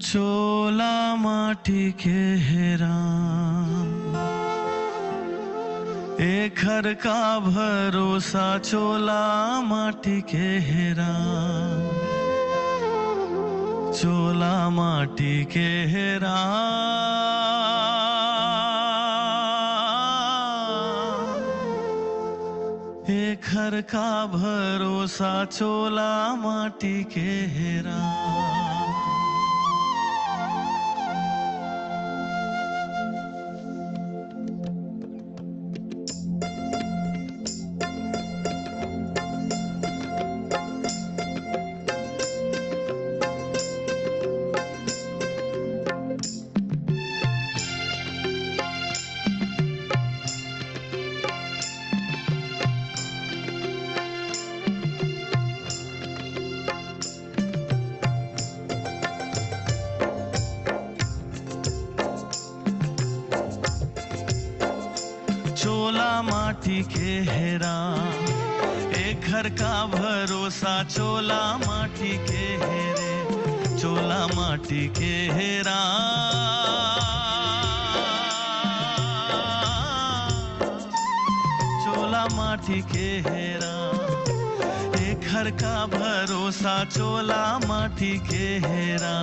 चोला माटी के हेरा एक हर का भरोसा चोला माटी के हेरा चोला माटी के हेरा एक हर का भरोसा चोला माटी के हेरा। चोला माटी के हेरा एक घर का भरोसा चोला माटी के हेरे चोला माटी के हेरा चोला माटी के हेरा एक घर का भरोसा चोला माटी के हेरा।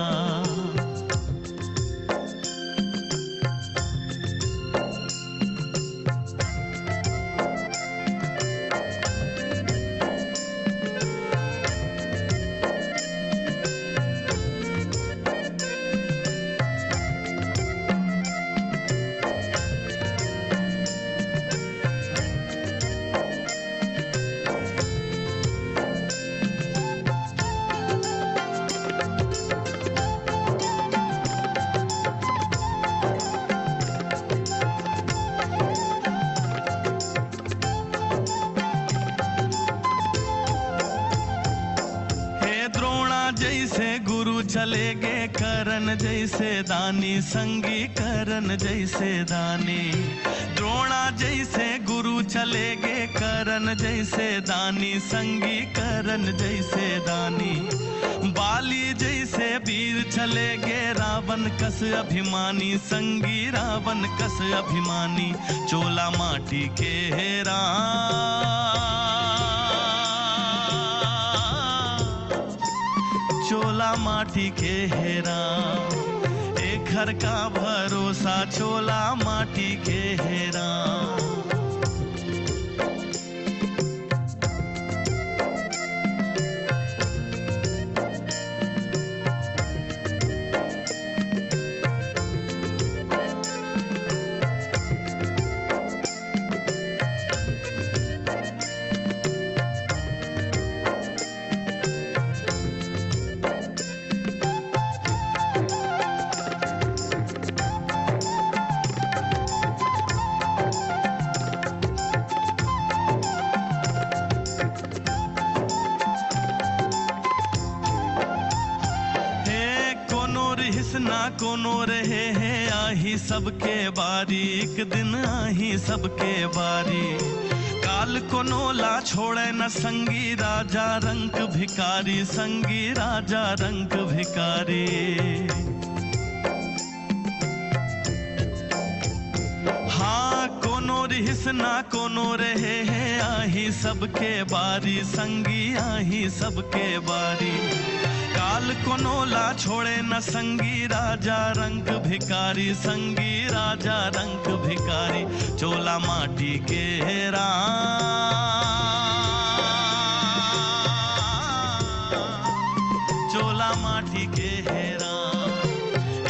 जैसे गुरु चले गे करन जैसे दानी संगी करन जैसे दानी द्रोणा जैसे गुरु चले गे करन जैसे दानी संगी करन जैसे दानी बाली जैसे वीर चले गे रावण कस अभिमानी संगी रावण कस अभिमानी चोला माटी के हेरा चोला माटी के हेरा एक घर का भरोसा चोला माटी के हेरा। ना कोनो रहे है आही सबके बारी एक दिन आही सबके बारी काल कोनो ला छोड़े न संगी राजा रंग भिकारी संगी राजा रंग भिकारी हाँ कोनो रिहिस ना कोनो रहे है आही सबके बारी संगी आही सबके बारी काल कोनो ला छोड़े न संगी राजा रंग भिकारी संगी राजा रंग भिकारी चोला माटी के हेरा चोला माटी के हेरा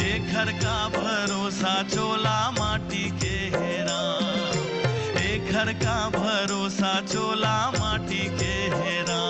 एक घर का भरोसा चोला माटी के हेरा एक घर का भरोसा चोला माटी के हेरा।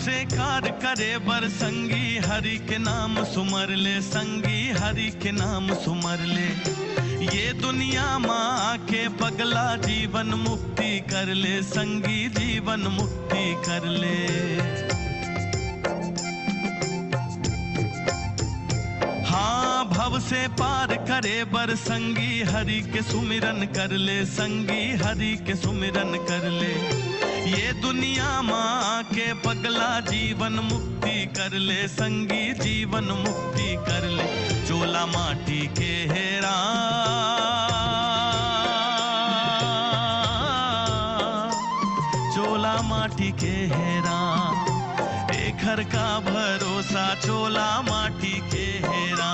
से कार करे बर संगी, हरि के नाम सुमर ले संगी, हरि के नाम सुमर ले। ये दुनिया माँ के पगला जीवन मुक्ति कर ले संगी, जीवन मुक्ति कर ले। हाँ भव से पार करे बर संगी, हरि के सुमिरन कर ले संगी, हरि के सुमिरन कर ले। ये दुनिया माँ के पगला जीवन मुक्ति कर ले संगी, जीवन मुक्ति कर ले। चोला माटी के हेरा, चोला माटी के हेरा, एक घर का भरोसा चोला माटी के हेरा,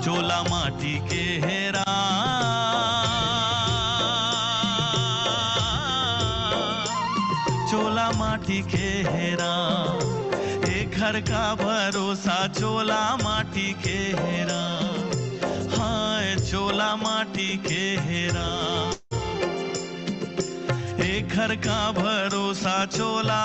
चोला माटी के हेरा। चोला माटी के हेरा, एक घर का भरोसा चोला माटी के हेरा। हाँ चोला माटी के हेरा, एक घर का भरोसा चोला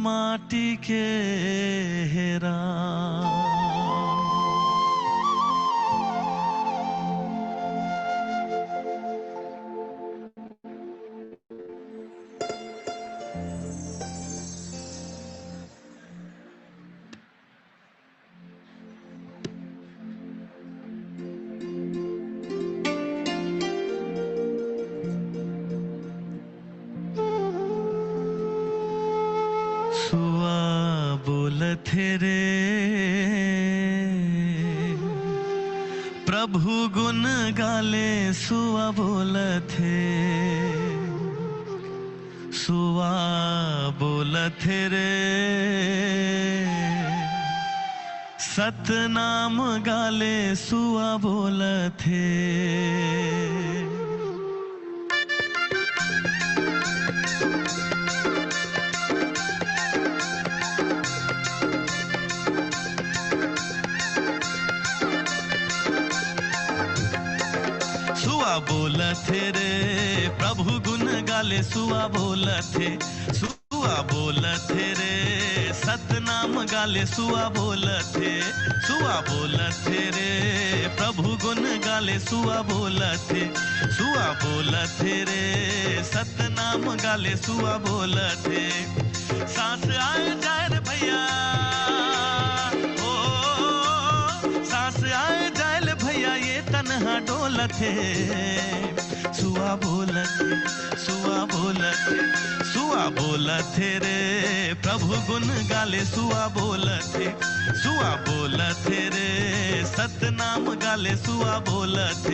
माटी के हेरा। सुआ बोलत रे प्रभु गुण गाले, सुआ बोलत है, सुआ बोलत रे सतनाम गाले, सुआ बोलत है। सुआ बोलत रे प्रभु गुण गाले, सुआ बोलत है, सुआ बोलत रे सतनाम गाले, सुआ बोलत है, सुआ बोलत रे प्रभु गुण गाले, सुआ बोलत है, सुआ बोलत रे सतनाम गाले, सुआ बोलत है। सांस आए जाए रे भैया, ओ सांस आए जाए रे भैया, ये तन्हा डोलत है। सुआ बोलत, सुआ बोलत, सुआ बोलत रे प्रभु गुण गाले, सुआ बोलत, सुआ बोलत रे सतनाम गाले, सुआ बोलत।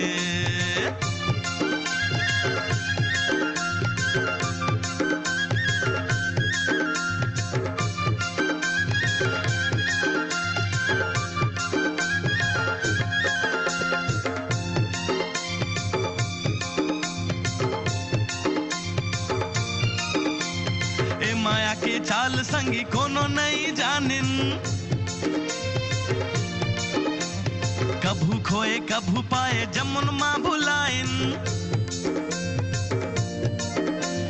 माया के चाल संगी कोनो नहीं जानिन, कभू खोए कभू पाए जमुन माँ भुलाइन।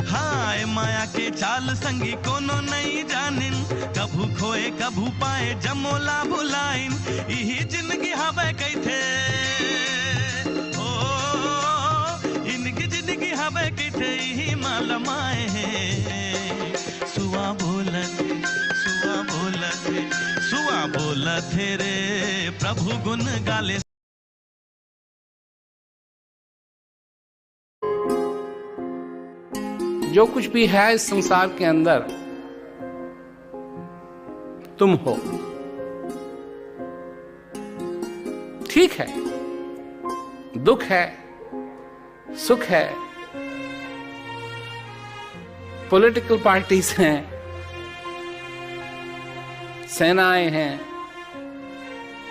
हाय माया के चाल संगी कोनो नहीं जानिन, कभू खोए कभू पाए जमोला भुलाइन। यही जिंदगी हवे कैथे, ओ इनकी जिंदगी हवे कैथे, यही मालमाए हैं। सुआ बोलत, सुआ बोलत, सुआ बोलत रे प्रभु गुण गाले। जो कुछ भी है इस संसार के अंदर तुम हो, ठीक है, दुख है, सुख है, पॉलिटिकल पार्टीज हैं, सेनाएं हैं,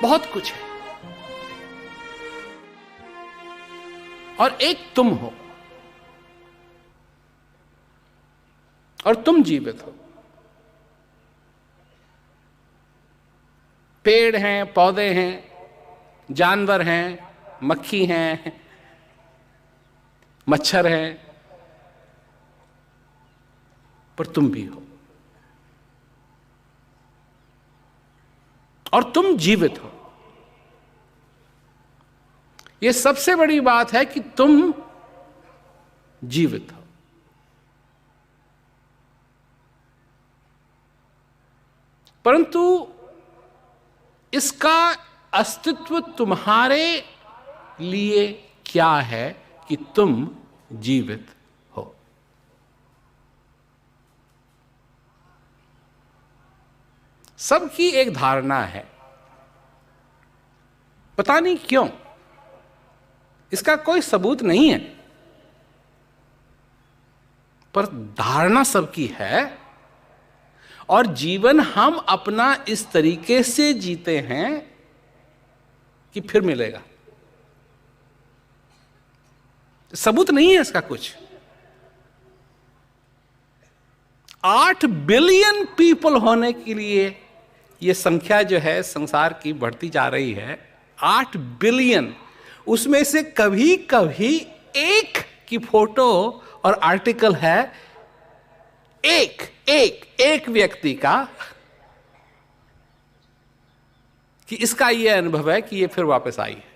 बहुत कुछ है, और एक तुम हो, और तुम जीवित हो। पेड़ हैं, पौधे हैं, जानवर हैं, मक्खी हैं, मच्छर है, पर तुम भी हो और तुम जीवित हो। यह सबसे बड़ी बात है कि तुम जीवित हो। परंतु इसका अस्तित्व तुम्हारे लिए क्या है कि तुम जीवित हो। सबकी एक धारणा है, पता नहीं क्यों, इसका कोई सबूत नहीं है, पर धारणा सबकी है और जीवन हम अपना इस तरीके से जीते हैं कि फिर मिलेगा। सबूत नहीं है इसका कुछ। 8 बिलियन पीपल होने के लिए यह संख्या जो है संसार की बढ़ती जा रही है, 8 बिलियन। उसमें से कभी कभी एक की फोटो और आर्टिकल है एक व्यक्ति का, कि इसका यह अनुभव है कि यह फिर वापस आई है।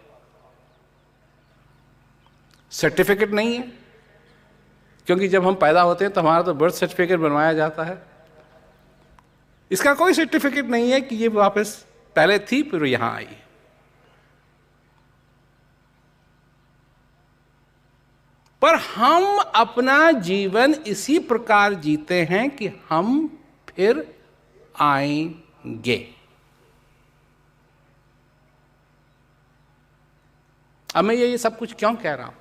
सर्टिफिकेट नहीं है, क्योंकि जब हम पैदा होते हैं तो हमारा तो बर्थ सर्टिफिकेट बनवाया जाता है। इसका कोई सर्टिफिकेट नहीं है कि ये वापस पहले थी फिर यहां आई है। पर हम अपना जीवन इसी प्रकार जीते हैं कि हम फिर आएंगे। अब मैं ये सब कुछ क्यों कह रहा हूं?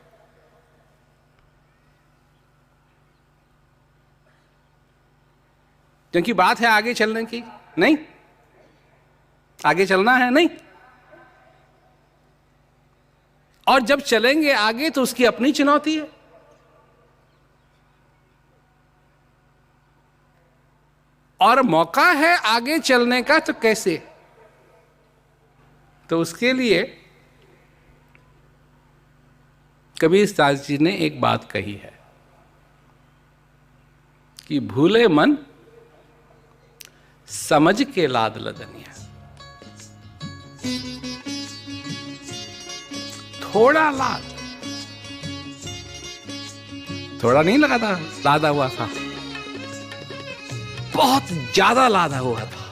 क्योंकि बात है आगे चलने की, नहीं? आगे चलना है, नहीं? और जब चलेंगे आगे तो उसकी अपनी चुनौती है। और मौका है आगे चलने का, तो कैसे? तो उसके लिए कबीरदास जी ने एक बात कही है कि भूले मन समझ के लाद लदनिया। थोड़ा लाद, थोड़ा नहीं लगा था, लादा हुआ था, बहुत ज्यादा लादा हुआ था।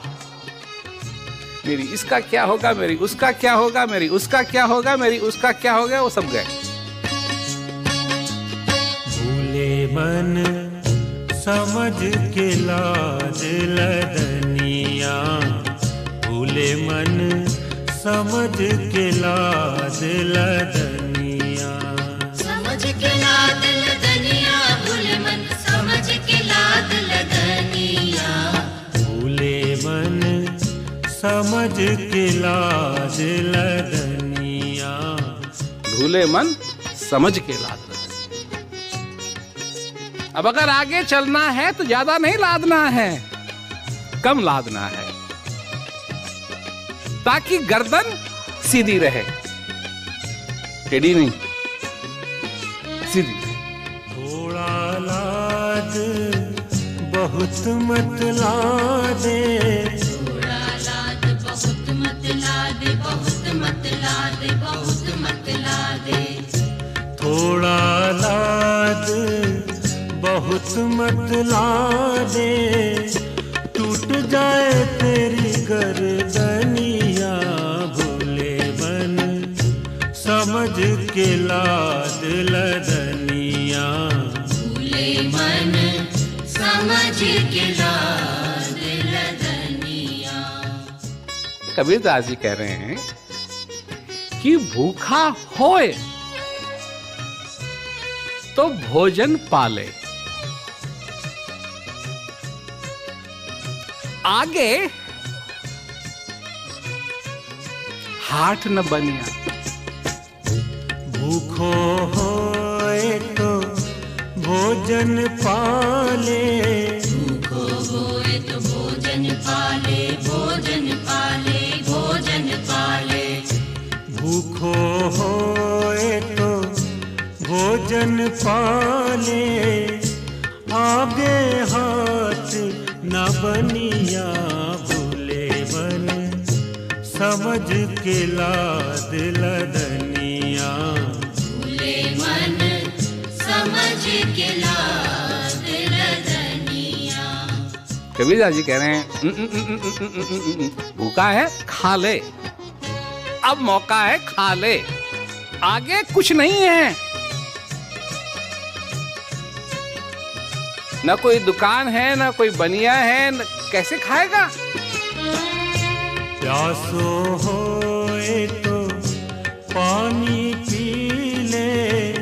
मेरी इसका क्या होगा, मेरी उसका क्या होगा, मेरी उसका क्या होगा, मेरी उसका क्या होगा, वो सब गए। भूले मन समझ के लाद लदनिया, भूले मन समझ के लाद लदनिया, समझ के लाद लदनिया, भूले मन समझ के लाद लदनिया, भूले मन समझ के लाद लदनिया, भूले मन समझ के लाद लदनिया। अब अगर आगे चलना है तो ज्यादा नहीं लादना है, कम लादना है, ताकि गर्दन सीधी रहे, टेढ़ी नहीं, सीधी। थोड़ा लाद बहुत मत लादे, थोड़ा लाद बहुत मत लादे, बहुत मत लादे, बहुत मत लादे, थोड़ा लाद बहुत मत लादे, टूट जाए तेरी गर्दनिया, भूले मन समझ के लाद लदनिया, भूले मन समझ के लाद लदनिया। कबीरदास जी कह रहे हैं कि भूखा होए तो भोजन पाले, आगे हाथ न बनिया। भूखो होए तो भोजन पाले, भूखो होए तो भोजन पाले, भोजन पाले, भोजन पाले, भूखो होए तो भोजन पाले, आगे हाथ न बनिया भूले मन, समझ के लाद लदनिया। भूले मन समझ के लाद लदनिया। कबीरदास जी कह रहे हैं भूखा है खा ले, अब मौका है खा ले, आगे कुछ नहीं है। न कोई दुकान है, न कोई बनिया है, न कैसे खाएगा। प्यासो होए तो पानी पी ले,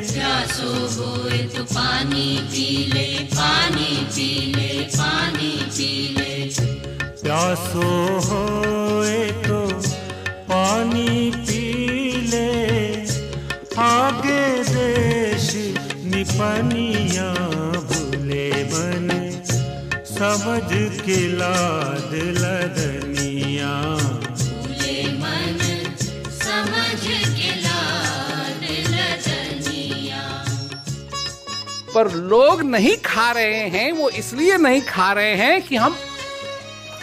प्यासो होए तो पानी पी ले, पानी पी ले, पानी पी ले। प्यासो होए तो पानी पी ले, आगे देश निपनिया भूले मन, समझ के लाद लदनिया। भूले मन समझ के लाद लदनिया। पर लोग नहीं खा रहे हैं, वो इसलिए नहीं खा रहे हैं कि हम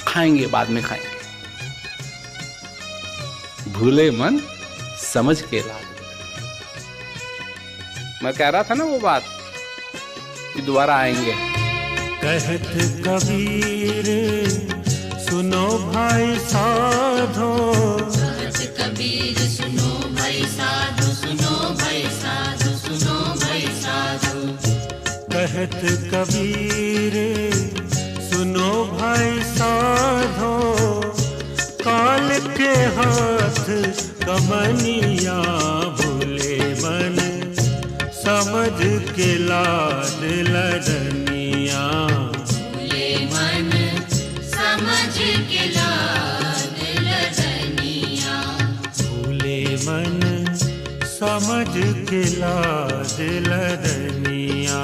खाएंगे, बाद में खाएंगे। भूले मन समझ के लाद। मैं कह रहा था ना वो बात कि दोबारा आएंगे। कहत कबीर सुनो भाई साधो, कहत कबीर सुनो भाई साधु, सुनो भाई साधु, सुनो भाई साधु। कहत कबीर सुनो भाई साधो, काल के हाथ कमनिया भूले मन, समझ के लाद लदनिया। भूले मन समझ के लाद लदनिया। भूले मन समझ के लाद लदनिया।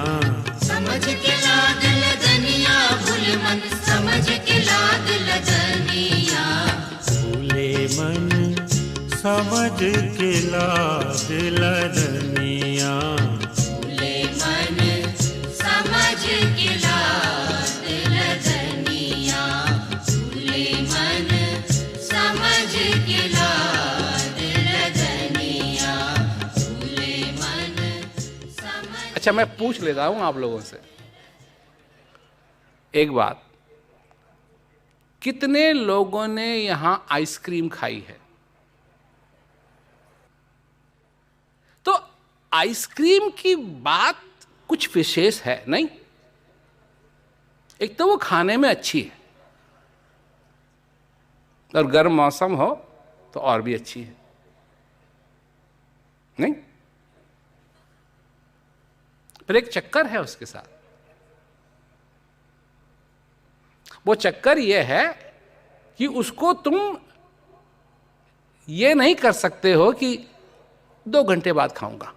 समझ के लाद लदनिया। भूल मन समझ के लाद लदनिया। भूले मन समझ के लाद लदनिया। भूले मन समझ के लाद लदनिया। भूले मन समझ के लाद लदनिया। भूले मन समझ। अच्छा, मैं पूछ लेता हूं आप लोगों से एक बात, कितने लोगों ने यहां आइसक्रीम खाई है? तो आइसक्रीम की बात कुछ विशेष है नहीं। एक तो वो खाने में अच्छी है, और गर्म मौसम हो तो और भी अच्छी है, नहीं? पर एक चक्कर है उसके साथ। वो चक्कर ये है कि उसको तुम ये नहीं कर सकते हो कि 2 घंटे बाद खाऊंगा।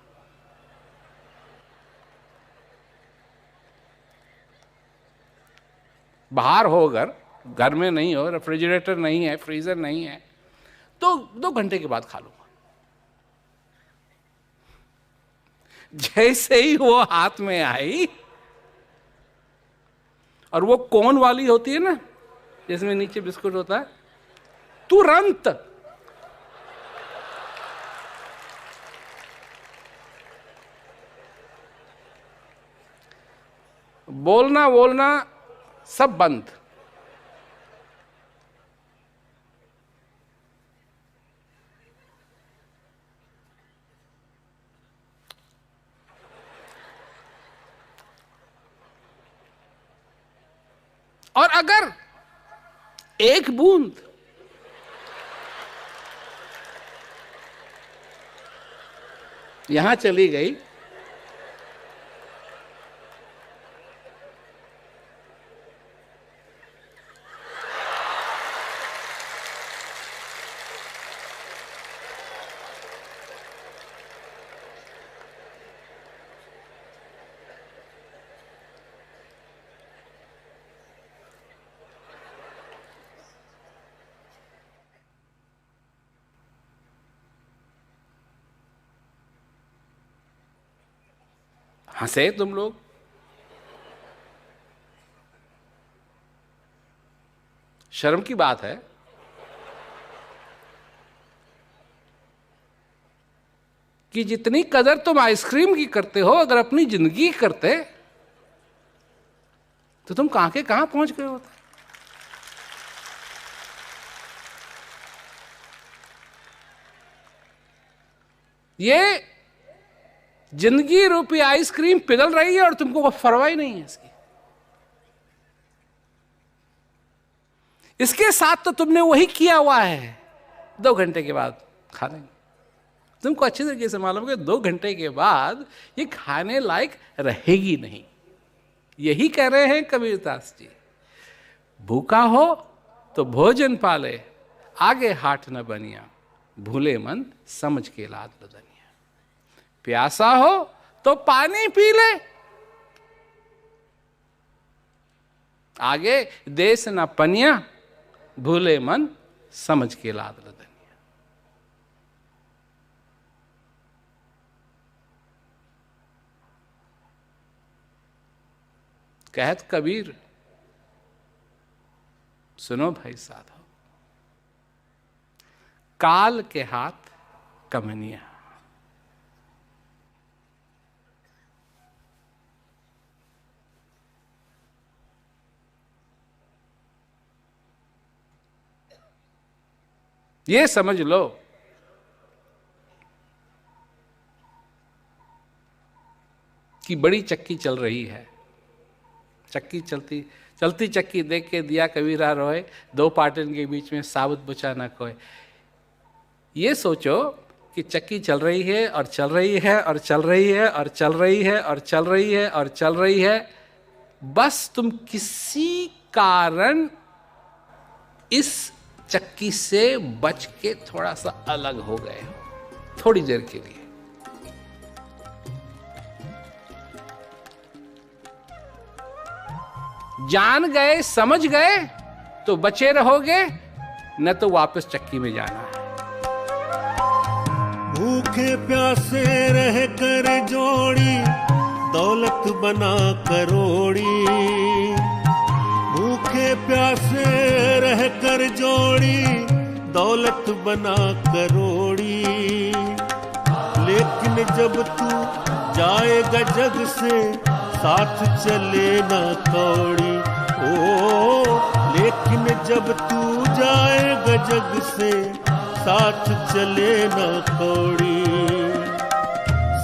बाहर हो, अगर घर में नहीं हो, रेफ्रिजरेटर नहीं है, फ्रीजर नहीं है, तो 2 घंटे के बाद खा लूंगा। जैसे ही वो हाथ में आई, और वो कोन वाली होती है ना, जिसमें नीचे बिस्कुट होता है, तुरंत बोलना बोलना सब बंद। और अगर एक बूंद यहां चली गई, हंसे तुम लोग। शर्म की बात है। कि जितनी कदर तुम आइसक्रीम की करते हो, अगर अपनी जिंदगी करते तो तुम कहां के कहां पहुंच गए होते। ये जिंदगी रूपी आइसक्रीम पिघल रही है और तुमको कोई परवाह ही नहीं है इसकी। इसके साथ तो तुमने वही किया हुआ है, 2 घंटे के बाद खा लेंगे। तुमको अच्छी तरीके से मालूम है कि 2 घंटे के बाद ये खाने लायक रहेगी नहीं। यही कह रहे हैं कबीरदास जी, भूखा हो तो भोजन पाले, आगे हाथ न बनिया, भूले मन समझ के लाद लदनिया। प्यासा हो तो पानी पी ले, आगे देश न पनिया, भूले मन समझ के लाद लदनिया। कहत कबीर, सुनो भाई साधो, काल के हाथ कमनिया। ये समझ लो कि बड़ी चक्की चल रही है। चक्की चलती चलती चक्की देख के दिया कबीरा रोए, 2 पाटन के बीच में साबुत बुचा न खोए। ये सोचो कि चक्की चल रही है और चल रही है और चल रही है और चल रही है और चल रही है और चल रही है, बस तुम किसी कारण इस चक्की से बच के थोड़ा सा अलग हो गए हो, थोड़ी देर के लिए। जान गए, समझ गए तो बचे रहोगे, न तो वापस चक्की में जाना है। भूखे प्यासे रह कर जोड़ी, दौलत बना करोड़ी। भूखे प्यासे रह कर जोड़ी, दौलत बना करोड़ी। लेकिन जब तू जाएगा जग से, साथ चले ना कौड़ी। ओ लेकिन जब तू जाएगा जग से, साथ चले ना कौड़ी,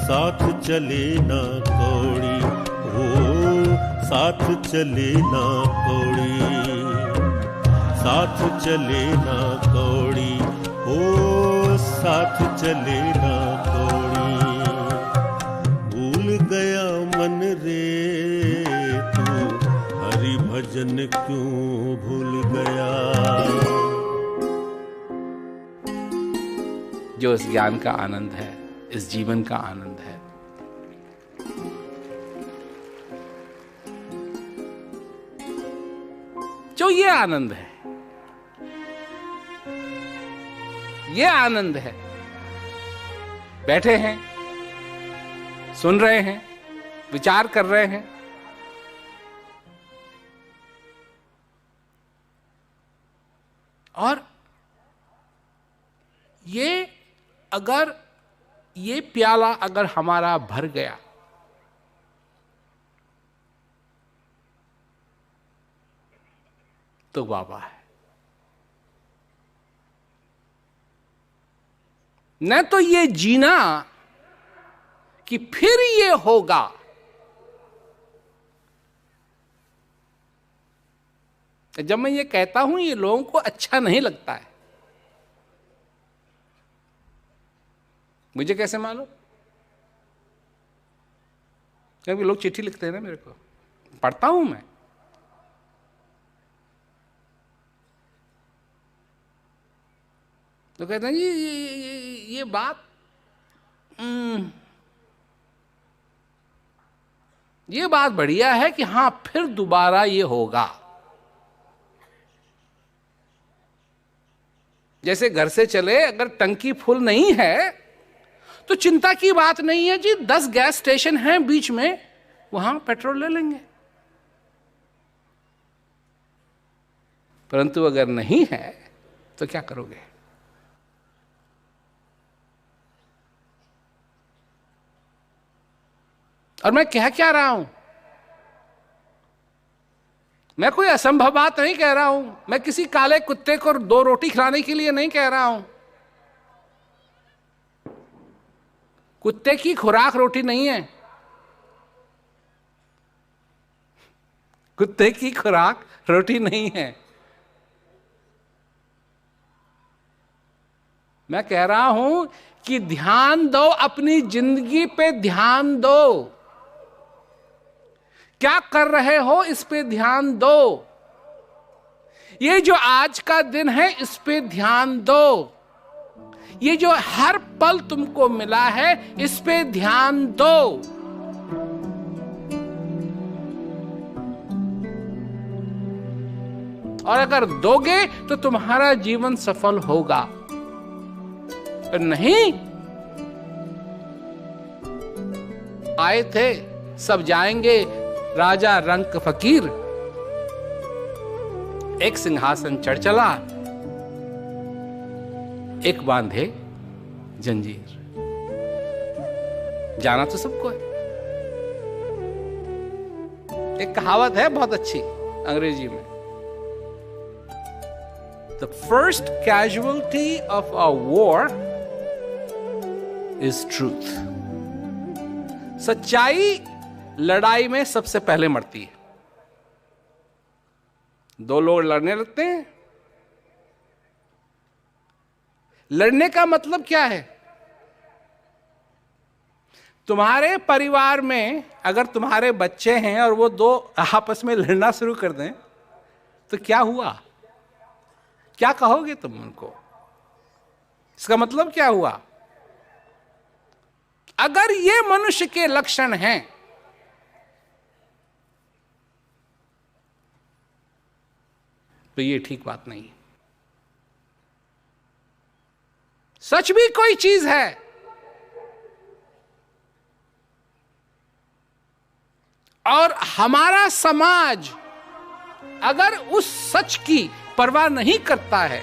साथ चले ना कौड़ी। ओ साथ चले ना कौड़ी, साथ चले ना कौड़ी। ओ साथ चले ना कौड़ी। भूल गया मन रे तू, हरि भजन क्यों भूल गया। जो इस ज्ञान का आनंद है, इस जीवन का आनंद है, जो ये आनंद है, ये आनंद है। बैठे हैं, सुन रहे हैं, विचार कर रहे हैं, और ये प्याला अगर हमारा भर गया तो वाह है। न तो ये जीना कि फिर ये होगा, जब मैं ये कहता हूं ये लोगों को अच्छा नहीं लगता है। मुझे कैसे मालूम? क्योंकि लोग चिट्ठी लिखते हैं ना मेरे को, पढ़ता हूं मैं। तो कहते हैं जी ये बात ये बात बढ़िया है कि हां फिर दोबारा ये होगा। जैसे घर से चले, अगर टंकी फुल नहीं है तो चिंता की बात नहीं है जी, 10 गैस स्टेशन हैं बीच में, वहां पेट्रोल ले लेंगे। परंतु अगर नहीं है तो क्या करोगे? और मैं कह क्या रहा हूं? मैं कोई असंभव बात नहीं कह रहा हूं। मैं किसी काले कुत्ते को 2 रोटी खिलाने के लिए नहीं कह रहा हूं। कुत्ते की खुराक रोटी नहीं है। कुत्ते की खुराक रोटी नहीं है। मैं कह रहा हूं कि ध्यान दो, अपनी जिंदगी पे ध्यान दो। क्या कर रहे हो इस पे ध्यान दो। ये जो आज का दिन है इस पे ध्यान दो। ये जो हर पल तुमको मिला है इस पे ध्यान दो। और अगर दोगे तो तुम्हारा जीवन सफल होगा, और नहीं आए थे सब जाएंगे, राजा रंक फकीर एक सिंहासन चढ़ चला, एक बांधे जंजीर। जाना तो सबको है। एक कहावत है बहुत अच्छी अंग्रेजी में, The first casualty of a war is truth. सच्चाई लड़ाई में सबसे पहले मरती है। 2 लोग लड़ने लगते हैं। लड़ने का मतलब क्या है? तुम्हारे परिवार में अगर तुम्हारे बच्चे हैं और वो 2 आपस में लड़ना शुरू कर दें तो क्या हुआ? क्या कहोगे तुम उनको? इसका मतलब क्या हुआ? अगर ये मनुष्य के लक्षण हैं तो ये ठीक बात नहीं। सच भी कोई चीज है। और हमारा समाज अगर उस सच की परवाह नहीं करता है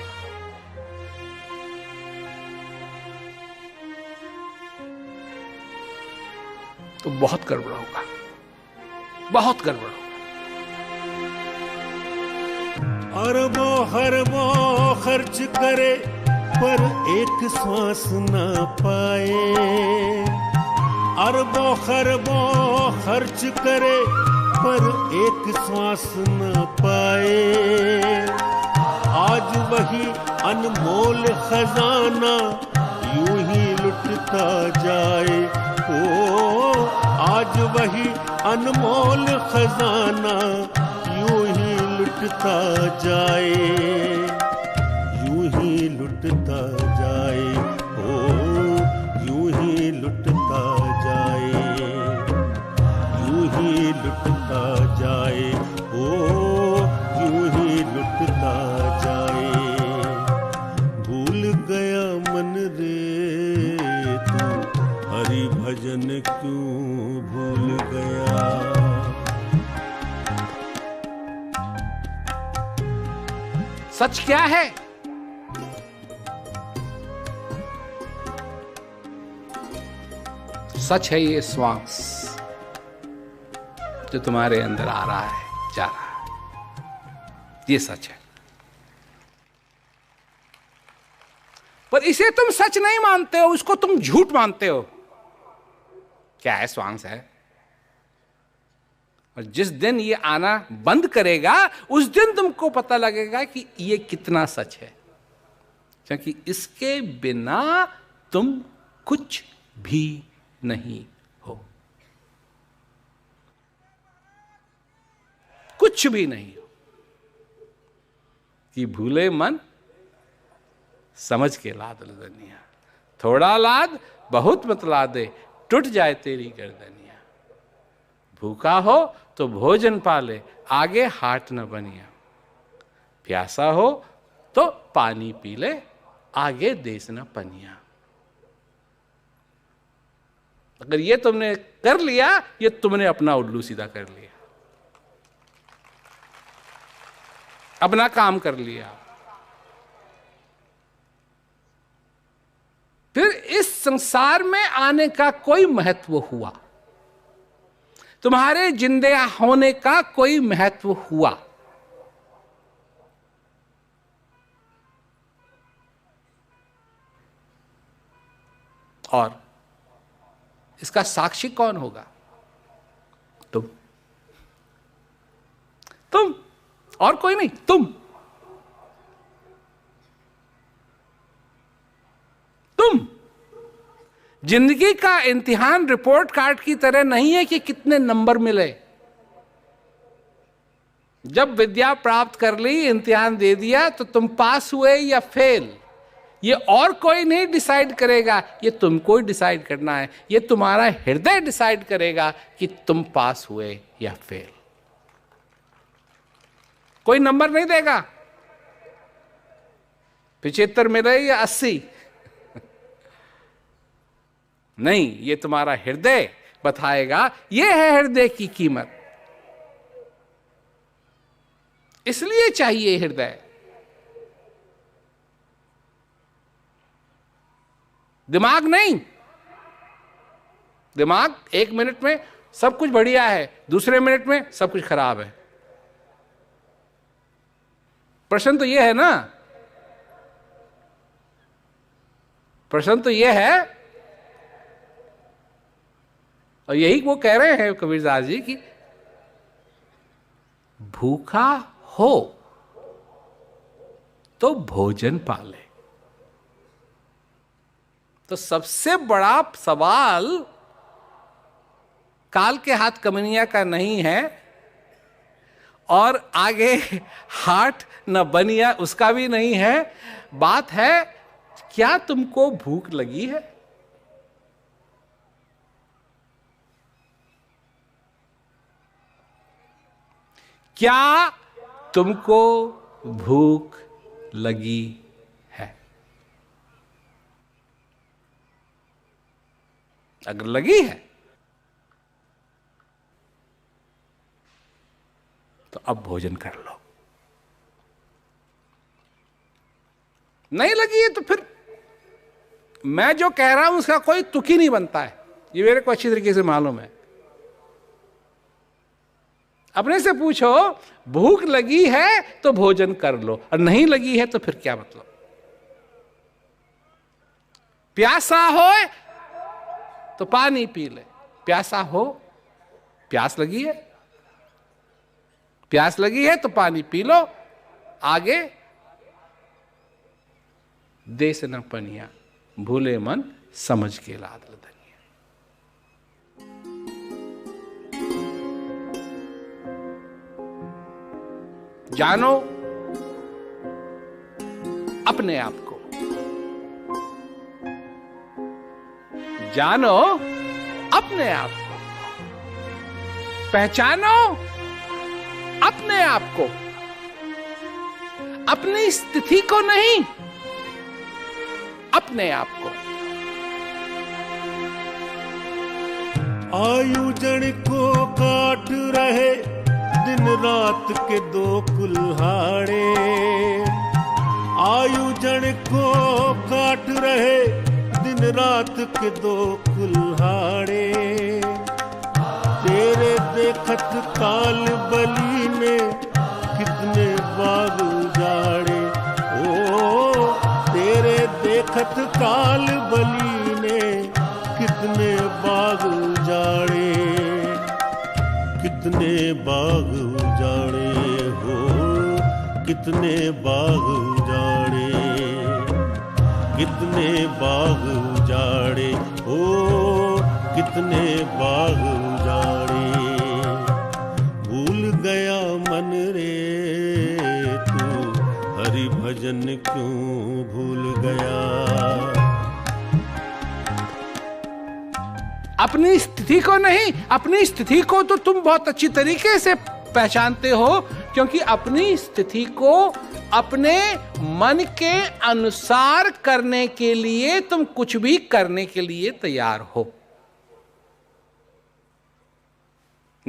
तो बहुत गड़बड़ होगा, बहुत गड़बड़ होगा। अरबों खरबों खर्च करे पर एक श्वास ना पाए। अरबों खरबों खर्च करे पर एक श्वास न पाए। आज वही अनमोल खजाना यूं ही लुटता जाए। ओ आज वही अनमोल खजाना यूं ही लुटता जाए, यूं ही लुटता जाए। ओ यूं ही लुटता जाए, यूं ही लुटता जाए। ओ यूं ही लुटता जाए। भूल गया मन रे तू हरि भजन क्यों भूल गया। सच क्या है? सच है ये श्वास जो तुम्हारे अंदर आ रहा है, जा रहा है, ये सच है। पर इसे तुम सच नहीं मानते हो, उसको तुम झूठ मानते हो। क्या है? श्वास है। और जिस दिन ये आना बंद करेगा उस दिन तुमको पता लगेगा कि ये कितना सच है, क्योंकि इसके बिना तुम कुछ भी नहीं हो, कुछ भी नहीं हो। कि भूले मन समझ के लाद लदनिया, थोड़ा लाद बहुत मत लादे, टूट जाए तेरी गर्दनिया। भूखा हो तो भोजन पाले, आगे हाट न बनिया। प्यासा हो तो पानी पी ले, आगे देश न पनिया। अगर ये तुमने कर लिया, ये तुमने अपना उल्लू सीधा कर लिया, अपना काम कर लिया। फिर इस संसार में आने का कोई महत्व हुआ? तुम्हारे जिंदे होने का कोई महत्व हुआ? और इसका साक्षी कौन होगा? तुम और कोई नहीं, तुम जिंदगी का इम्तिहान रिपोर्ट कार्ड की तरह नहीं है कि कितने नंबर मिले। जब विद्या प्राप्त कर ली, इम्तिहान दे दिया, तो तुम पास हुए या फेल, ये और कोई नहीं डिसाइड करेगा, ये तुमको ही डिसाइड करना है। ये तुम्हारा हृदय डिसाइड करेगा कि तुम पास हुए या फेल। कोई नंबर नहीं देगा 75 मिले या 80, नहीं, ये तुम्हारा हृदय बताएगा। ये है हृदय की कीमत। इसलिए चाहिए हृदय, दिमाग नहीं। दिमाग 1 मिनट में सब कुछ बढ़िया है, दूसरे मिनट में सब कुछ खराब है। प्रश्न तो यह है ना, प्रश्न तो यह है, और यही वो कह रहे हैं कबीरदास जी कि भूखा हो तो भोजन पाले। तो सबसे बड़ा सवाल काल के हाथ कमनिया का नहीं है, और आगे हाथ न बनिया उसका भी नहीं है। बात है, क्या तुमको भूख लगी है? क्या तुमको भूख लगी है? अगर लगी है तो अब भोजन कर लो। नहीं लगी है तो फिर मैं जो कह रहा हूं उसका कोई तुक ही नहीं बनता है। ये मेरे को अच्छी तरीके से मालूम है। अपने से पूछो, भूख लगी है तो भोजन कर लो, और नहीं लगी है तो फिर क्या मतलब? प्यासा हो तो पानी पी ले, प्यासा हो, प्यास लगी है, प्यास लगी है तो पानी पी लो। आगे दे से न पनिया, भूले मन समझ के लाद लदनिया। जानो अपने आप को, जानो अपने आप को, पहचानो अपने आप को, अपनी स्थिति को नहीं, अपने आप को। आयु जन को काट रहे दिन रात के 2 कुल्हाड़े, आयु जन को काट रहे दिन रात के 2 कुल्हाड़े। तेरे देखत काल बली ने कितने बाग उजाड़े, ओ तेरे देखत काल बली ने कितने बाग उजाड़े, कितने बाग उजाड़े हो, कितने बाग उजाड़े, कितने बाग उजाड़े हो, कितने बाग उजाड़े। भूल गया मन रे तू, हरि भजन क्यों भूल गया। अपनी स्थिति को नहीं, अपनी स्थिति को तो तुम बहुत अच्छी तरीके से पहचानते हो, क्योंकि अपनी स्थिति को अपने मन के अनुसार करने के लिए तुम कुछ भी करने के लिए तैयार हो।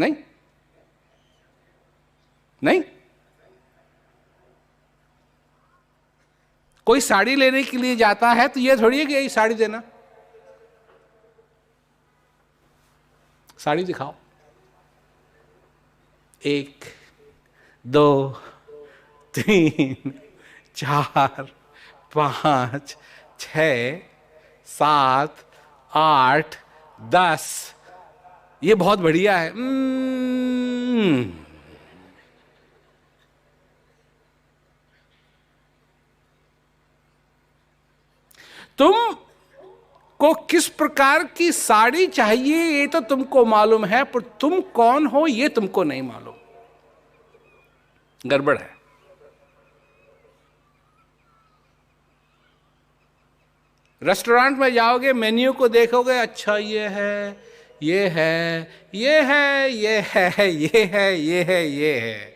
नहीं, नहीं। कोई साड़ी लेने के लिए जाता है तो ये थोड़ी है कि यही साड़ी देना, साड़ी दिखाओ। 1 2 3 4 5 6 7 8 10, ये बहुत बढ़िया है। तुम को किस प्रकार की साड़ी चाहिए ये तो तुमको मालूम है, पर तुम कौन हो ये तुमको नहीं मालूम। गड़बड़ है। रेस्टोरेंट में जाओगे, मेन्यू को देखोगे, अच्छा ये है, ये है, ये है, ये है, ये है, ये है, ये है।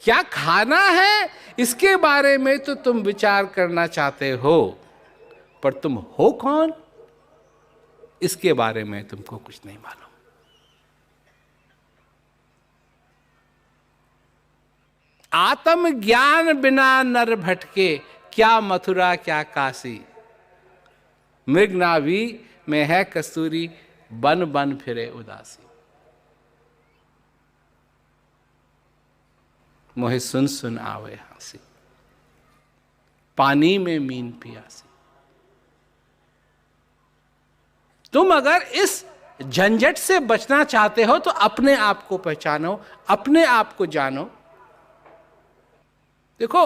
क्या खाना है इसके बारे में तो तुम विचार करना चाहते हो, पर तुम हो कौन इसके बारे में तुमको कुछ नहीं मालूम। आत्म ज्ञान बिना नर भटके, क्या मथुरा क्या काशी। मृग नाभि में है कस्तूरी, बन बन फिरे उदासी। मोहे सुन सुन आवे हंसी, पानी में मीन पियासी। तुम अगर इस झंझट से बचना चाहते हो तो अपने आप को पहचानो, अपने आप को जानो। देखो,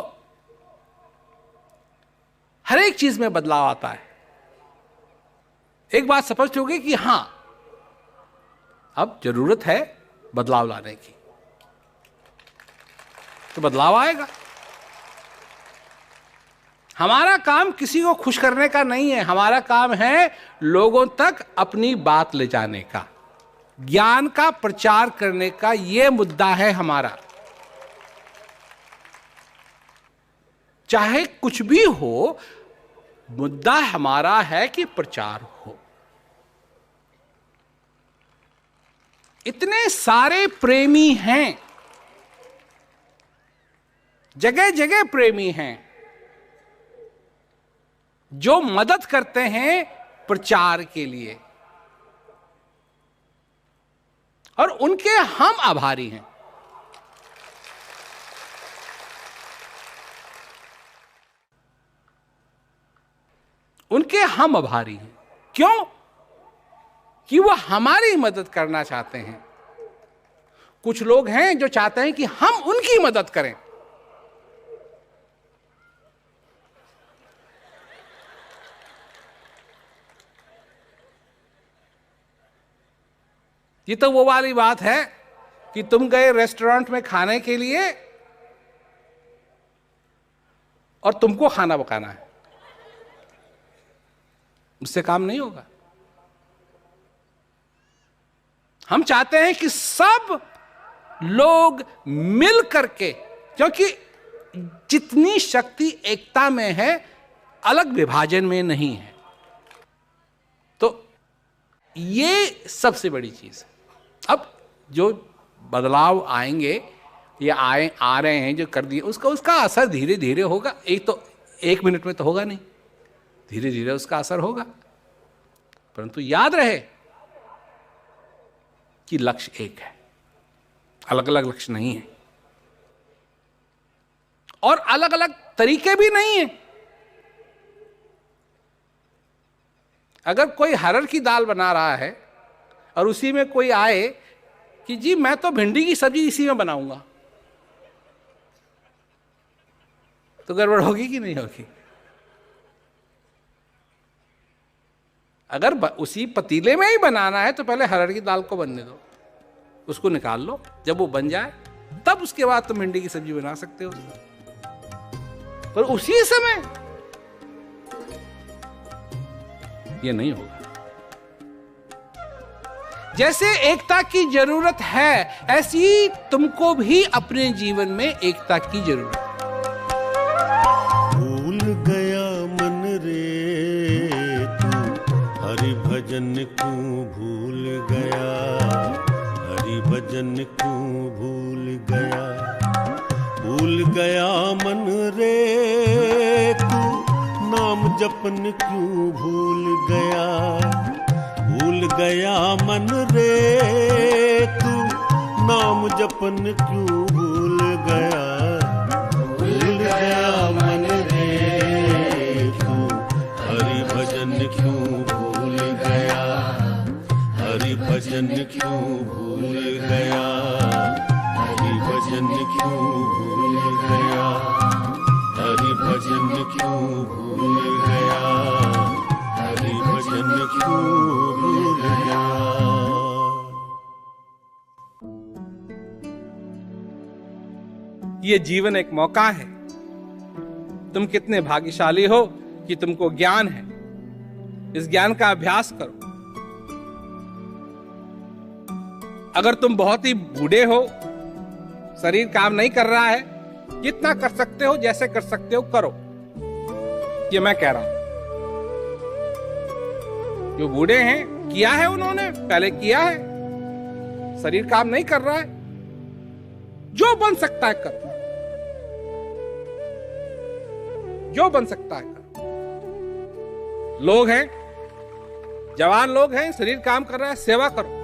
हर एक चीज में बदलाव आता है। एक बात स्पष्ट होगी कि हां, अब जरूरत है बदलाव लाने की, तो बदलाव आएगा। हमारा काम किसी को खुश करने का नहीं है, हमारा काम है लोगों तक अपनी बात ले जाने का, ज्ञान का प्रचार करने का। यह मुद्दा है हमारा। चाहे कुछ भी हो, मुद्दा हमारा है कि प्रचार हो। इतने सारे प्रेमी हैं, जगह जगह प्रेमी हैं, जो मदद करते हैं प्रचार के लिए, और उनके हम आभारी हैं। उनके हम आभारी हैं। क्यों? कि वो हमारी मदद करना चाहते हैं। कुछ लोग हैं जो चाहते हैं कि हम उनकी मदद करें। ये तो वो वाली बात है कि तुम गए रेस्टोरेंट में खाने के लिए और तुमको खाना पकाना है, उससे काम नहीं होगा। हम चाहते हैं कि सब लोग मिल करके, क्योंकि जितनी शक्ति एकता में है, अलग विभाजन में नहीं है। तो ये सबसे बड़ी चीज है। अब जो बदलाव आएंगे या आ रहे हैं, जो कर दिए, उसका असर धीरे धीरे होगा। एक मिनट में तो होगा नहीं, धीरे धीरे उसका असर होगा। परंतु याद रहे कि लक्ष्य एक है, अलग अलग लक्ष्य नहीं है, और अलग अलग तरीके भी नहीं है। अगर कोई हरड़ की दाल बना रहा है और उसी में कोई आए कि जी मैं तो भिंडी की सब्जी इसी में बनाऊंगा, तो गड़बड़ होगी कि नहीं होगी? अगर उसी पतीले में ही बनाना है तो पहले हरड़ की दाल को बनने दो, उसको निकाल लो। जब वो बन जाए तब उसके बाद तुम भिंडी की सब्जी बना सकते हो। पर उसी समय ये नहीं होगा। जैसे एकता की जरूरत है, ऐसी तुमको भी अपने जीवन में एकता की जरूरत है। भूल गया मन रे तू, हरि भजन क्यों भूल गया, हरि भजन क्यों भूल गया मन रे तू, नाम जपन क्यों भूल गया मन रे तू, नाम जपन क्यों भूल गया मन रे तू, हरि भजन क्यों भूल गया, हरि भजन क्यों भूल गया, हरि भजन क्यों भूल गया, हरि भजन क्यों भूल गया, हरि भजन क्यों भूल गया। ये जीवन एक मौका है। तुम कितने भाग्यशाली हो कि तुमको ज्ञान है। इस ज्ञान का अभ्यास करो। अगर तुम बहुत ही बूढ़े हो, शरीर काम नहीं कर रहा है, जितना कर सकते हो, जैसे कर सकते हो करो। ये मैं कह रहा हूं। जो बूढ़े हैं, किया है उन्होंने, पहले किया है, शरीर काम नहीं कर रहा है, जो बन सकता है करो, जो बन सकता है करो। लोग हैं, जवान लोग हैं, शरीर काम कर रहा है, सेवा करो।